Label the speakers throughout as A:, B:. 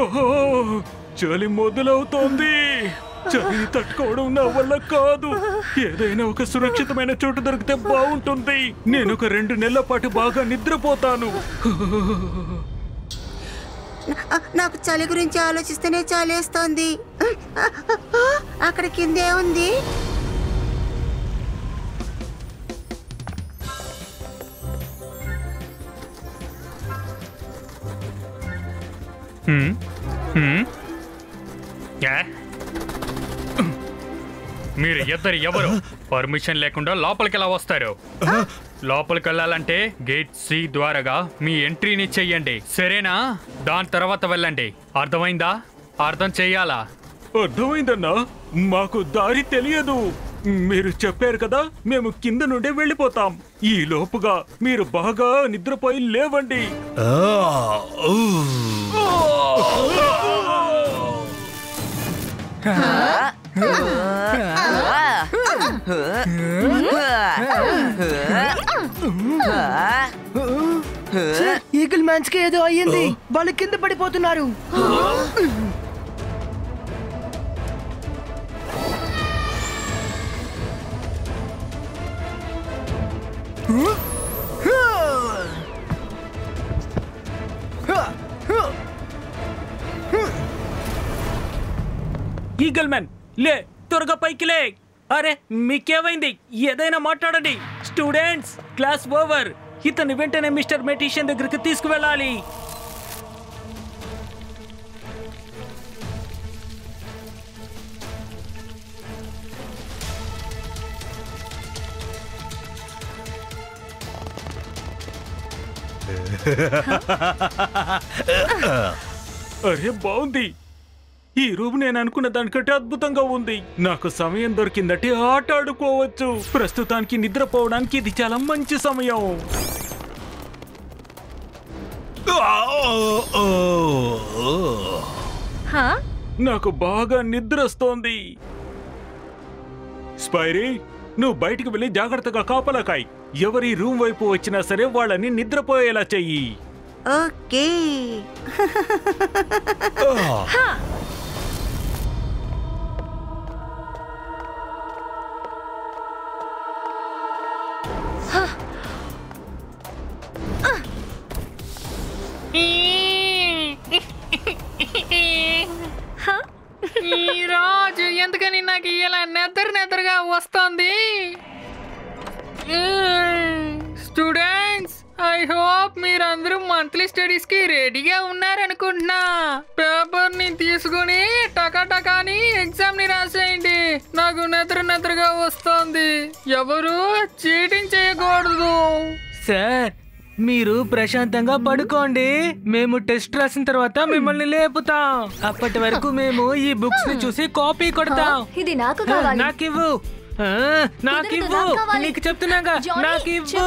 A: ఓహో, చలి మొదలవుతోంది. చలిని తట్టుకోవడం నా వల్ల కాదు. ఏదైనా ఒక సురక్షితమైన చోటు దొరికితే బాగుంటుంది. నేను ఒక 2 నెలల పాటు బాగా నిద్రపోతాను.
B: నాకు చలి గురించి ఆలోచిస్తేనే చలేస్తోంది. అక్కడ కిందే ఉంది.
C: మీరు ఇద్దరు ఎవరు? పర్మిషన్ లేకుండా లోపలికి ఎలా వస్తారు? లోపలికి వెళ్ళాలంటే గేట్ సి ద్వారాగా మీ ఎంట్రీని చెయ్యండి, సరేనా? దాని తర్వాత వెళ్ళండి. అర్థమైందా? అర్థం చెయ్యాలా?
A: అర్థమైందన్నా, మాకు దారి తెలియదు. మీరు చెప్పారు కదా, మేము కింద నుండే వెళ్ళిపోతాం. ఈ లోపుగా మీరు బాగా నిద్రపోయి లేవండి.
D: ఈగల్ మ్యాన్స్ కి ఏదో అయ్యింది. వాళ్ళు కింద పడిపోతున్నారు.
A: ఈగల్ మ్యాన్, లే, త్వరగా పైకి లే. అరే, మీకేమైంది? ఏదైనా మాట్లాడండి. Students, class over. ఇతని వెంటనే మిస్టర్ మెటిషియన్ దగ్గరికి తీసుకువెళ్ళాలి. అరే, బాగుంది. ఈ రూమ్ నేను అనుకున్న దానికంటే అద్భుతంగా ఉంది. నాకు సమయం దొరికిందంటే ఆట ఆడుకోవచ్చు. ప్రస్తుతానికి నిద్రపోవడానికి ఇది చాలా మంచి సమయం. నాకు బాగా నిద్ర వస్తోంది. స్పైరీ, నువ్వు బయటికి వెళ్ళి జాగ్రత్తగా కాపలాకాయ్. ఎవరి రూమ్ వైపు వచ్చినా సరే వాళ్ళని నిద్రపోయేలా చెయ్యి.
B: ఓకే.
E: ఈ రోజు ఎందుకని నాకు ఇలా నెదరుగా వస్తుంది? స్టూడెంట్స్, ఐ హోప్ మీరందరూ మంత్లీ స్టడీస్ కి రెడీగా ఉన్నారనుకుంటున్నా. పేపర్ ని తీసుకుని టకాటకాని ఎగ్జామ్ ని రాసేయండి. నాకు నెదరుగా వస్తుంది. ఎవరు చీటింగ్ చేయకూడదు.
D: సార్, మీరు ప్రశాంతంగా పడుకోండి. మేము టెస్ట్ రాసిన తర్వాత మిమ్మల్ని లేపుతాం. అప్పటి వరకు మేము ఈ బుక్స్ ని చూసి కాపీ కొడతాం.
F: ఇది నాకు కావాలి.
D: నాకివ్వు. నాకివ్వు. నీకు చెప్తున్నాగా, నాకివ్వు.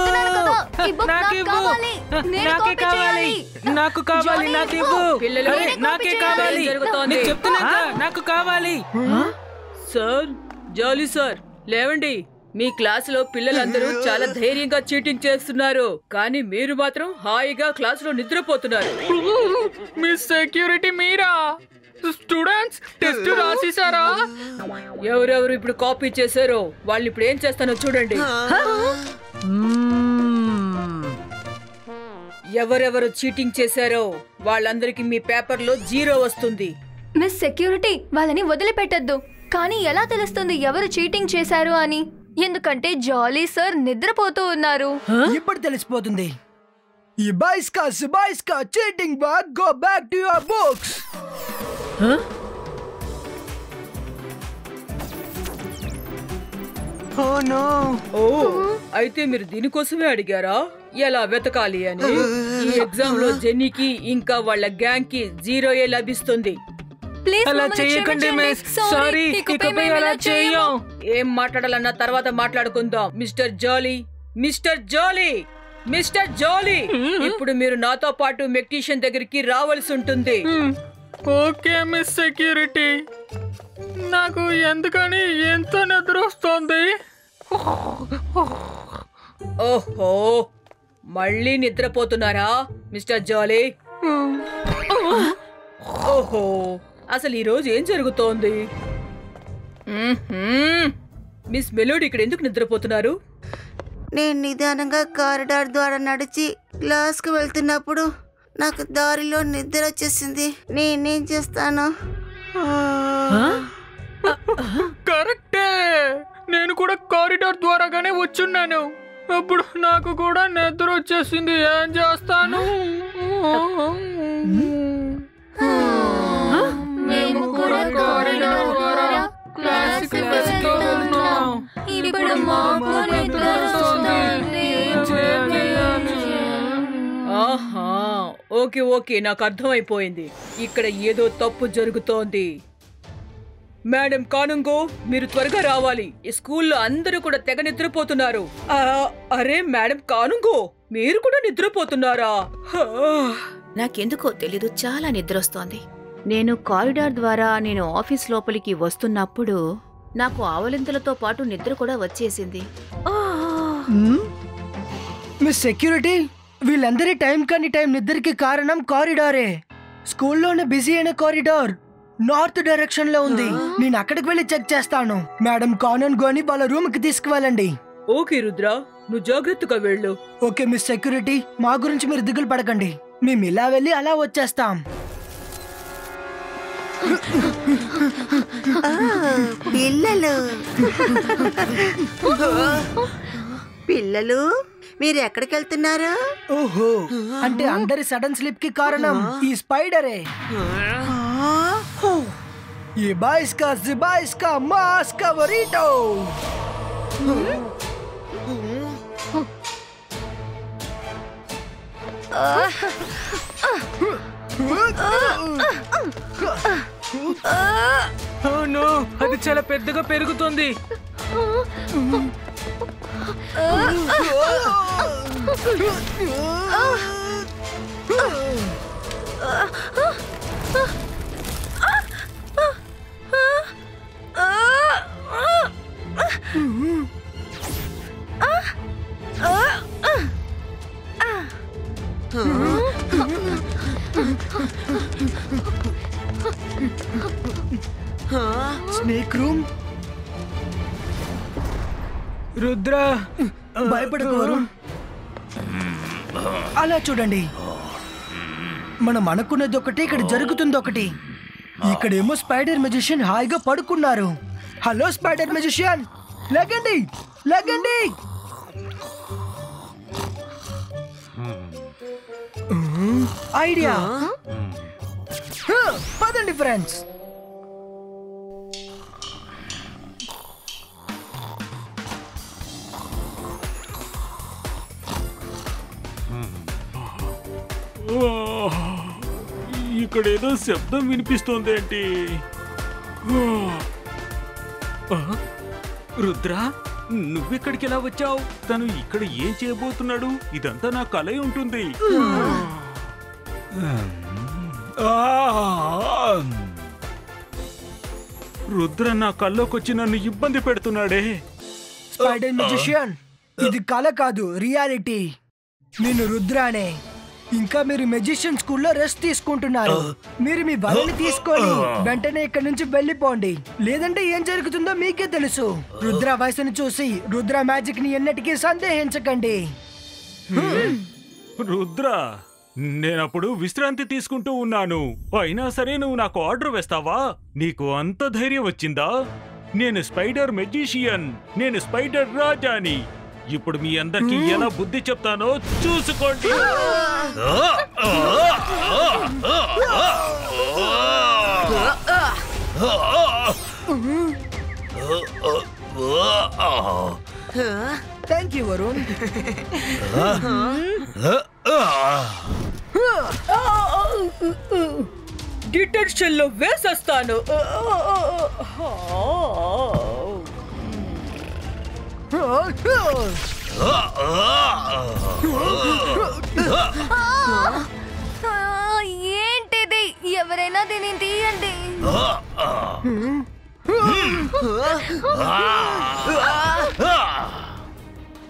D: నాకివ్వు. నాకే కావాలి. నాకు కావాలి. నాకివ్వు. అరే, నాకే కావాలి. నీకు చెప్తున్నాగా, నాకు కావాలి.
G: సార్, జాలీ సార్, లేవండి. మీ క్లాసులో పిల్లలందరూ చాలా ధైర్యంగా చీటింగ్ చేస్తున్నారు, కానీ మీరు మాత్రం హాయిగా క్లాసులో నిద్రపోతున్నారు.
E: మిస్ సెక్యూరిటీ మీరా? స్టూడెంట్స్ టెస్ట్ రాసేసారా?
G: ఎవరెవరు ఇప్పుడు కాపీ చేశారో వాళ్ళు ఇప్పుడు ఏం చేస్తానో చూడండి. ఎవరెవరు చీటింగ్ చేశారో వాళ్ళందరికీ మీ పేపర్లో 0 వస్తుంది.
F: మిస్ సెక్యూరిటీ, వాళ్ళని వదిలిపెట్టద్దు. కానీ ఎలా తెలుస్తుంది ఎవరు చీటింగ్ చేశారు అని? ఎందుకంటే జాలీ సార్ నిద్రపోతూ ఉన్నారు.
D: ఇప్పుడు తెలిసిపోతుంది. ఈ బాయ్స్ కా cheating work. Go back to your books. Oh no.
G: ఓ, అయితే మీరు దీనికోసమే అడిగారా ఎలా వెతకాలి అని? ఈ ఎగ్జామ్ లో జెన్నీకి ఇంకా వాళ్ళ గ్యాంగ్ కి 0 లభిస్తుంది.
D: అలా చేయకండి మిస్. సారీ, ఇకపై అలా చేయం.
G: ఏం మాట్లాడాలన్నా తర్వాత మాట్లాడుకుందాం. మిస్టర్ జాలీ, మిస్టర్ జాలీ, మిస్టర్ జాలీ, ఇప్పుడు మీరు నాతో పాటు మెక్టీషియన్ దగ్గరికి రావాల్సి ఉంటుంది.
E: Okay miss security. నాకు ఎందుకని ఎంత నిద్ర వస్తుంది?
G: ఓహో, మళ్ళీ నిద్రపోతున్నారా మిస్టర్ జాలీ? ఓహో, అసలు ఈ రోజు ఏం జరుగుతోంది? మిస్ మెలోడీ ఇక్కడ ఎందుకు నిద్రపోతున్నారు?
B: నేను నిదానంగా కారిడార్ ద్వారా నడిచి క్లాస్కి వెళ్తున్నప్పుడు నాకు దారిలో నిద్ర వచ్చేసింది. నేనేం చేస్తాను?
E: కరెక్టే, నేను కూడా కారిడార్ ద్వారాగానే వచ్చున్నాను. అప్పుడు నాకు కూడా నిద్ర వచ్చేసింది. ఏం చేస్తాను?
F: మేము కూడా కారిడార్ ద్వారా క్లాస్కి వెళ్తున్నాం. ఇప్పుడు మాకు నిద్ర వస్తుంది.
G: ఆహా, ఓకే ఓకే, నాకు అర్థమైపోయింది. ఇక్కడ ఏదో తప్పు జరుగుతోంది. మేడం కానుంగో, మీరు త్వరగా రావాలి. ఈ స్కూల్లో అందరూ కూడా తెగ నిద్రపోతున్నారు. అరే మేడం కానుంగో, మీరు కూడా నిద్రపోతున్నారా?
H: నాకెందుకో తెలీదు, చాలా నిద్రొస్తోంది. నేను కారిడార్ ద్వారా నేను ఆఫీస్ లోపలికి వస్తున్నప్పుడు నాకు ఆవలింతలతో పాటు నిద్ర కూడా వచ్చేసింది.
I: మిస్ సెక్యూరిటీ, వీళ్ళందరి టైం కాని టైం నిద్రకి కారణం కారిడారే. స్కూల్లోనే బిజీ అయిన కారిడార్ నార్త్ డైరెక్షన్ లో ఉంది. నేను అక్కడికి వెళ్ళి చెక్ చేస్తాను. మేడం కానన్ గోని వాళ్ళ రూమ్ కి తీసుకువెళ్ళండి.
G: ఓకే రుద్ర, నువ్వు జాగ్రత్తగా వెళ్ళు.
I: ఓకే మిస్ సెక్యూరిటీ, మా గురించి మీరు దిగులు పడకండి. మేము ఇలా వెళ్ళి అలా వచ్చేస్తాం.
B: పిల్లలు పిల్లలు, మీరు ఎక్కడికి వెళ్తున్నారు?
I: ఓహో, అంటే అందరి సడన్ స్లిప్ కి కారణం ఈ స్పైడరే. ये बाइस का जिबाइस का मास का वरीटो.
D: అవును, అది చాలా పెద్దగా పెరుగుతుంది.
I: Snake room.
D: రుద్ర,
I: భయపడకు వరుణ్. అలా చూడండి, మనం అనుకున్నది ఒకటి, ఇక్కడ జరుగుతుంది ఒకటి. ఇక్కడేమో స్పైడర్ మెజిషియన్ హాయిగా పడుకున్నారు. హలో స్పైడర్ మెజిషియన్, లేకండి లేకండి. ఐడియా, పదండి ఫ్రెండ్స్.
A: ఇక్కడేదో శబ్దం వినిపిస్తోంది ఏంటి? రుద్ర, నువ్వెక్కడికి ఎలా వచ్చావు? తను ఇక్కడ ఏం చేయబోతున్నాడు? ఇదంతా నా కలే ఉంటుంది. రుద్ర నా కల్లోకొచ్చి నన్ను ఇబ్బంది పెడుతున్నాడే.
I: స్పైడర్ మెజిషియన్, ఇది కల కాదు, రియాలిటీ. నేను రుద్రానే. ఇంకా మీరు మెజిషియన్ స్కూల్లో రెస్ట్ తీసుకుంటున్నారు. మీరు మీ బలని తీసుకొని వెంటనే ఇక్కడ నుంచి వెళ్ళిపోండి, లేదంటే ఏం జరుగుతుందో మీకే తెలుసు. రుద్ర వయసును చూసి రుద్ర మ్యాజిక్ ని ఎన్నటికీ సందేహించకండి.
A: రుద్ర, నేనప్పుడు విశ్రాంతి తీసుకుంటూ ఉన్నాను. అయినా సరే నువ్వు నాకు ఆర్డర్ వేస్తావా? నీకు అంత ధైర్యం వచ్చిందా? నేను స్పైడర్ మెజిషియన్, నేను స్పైడర్ రాజాని. ఇప్పుడు మీ అందరికి ఎలా బుద్ధి చెప్తానో చూసుకోండి.
I: Thank you Varun.
G: డిటెన్షన్ లో వేసేస్తాను.
F: ఏంటిది? ఎవరైనా దీన్ని తీయండి.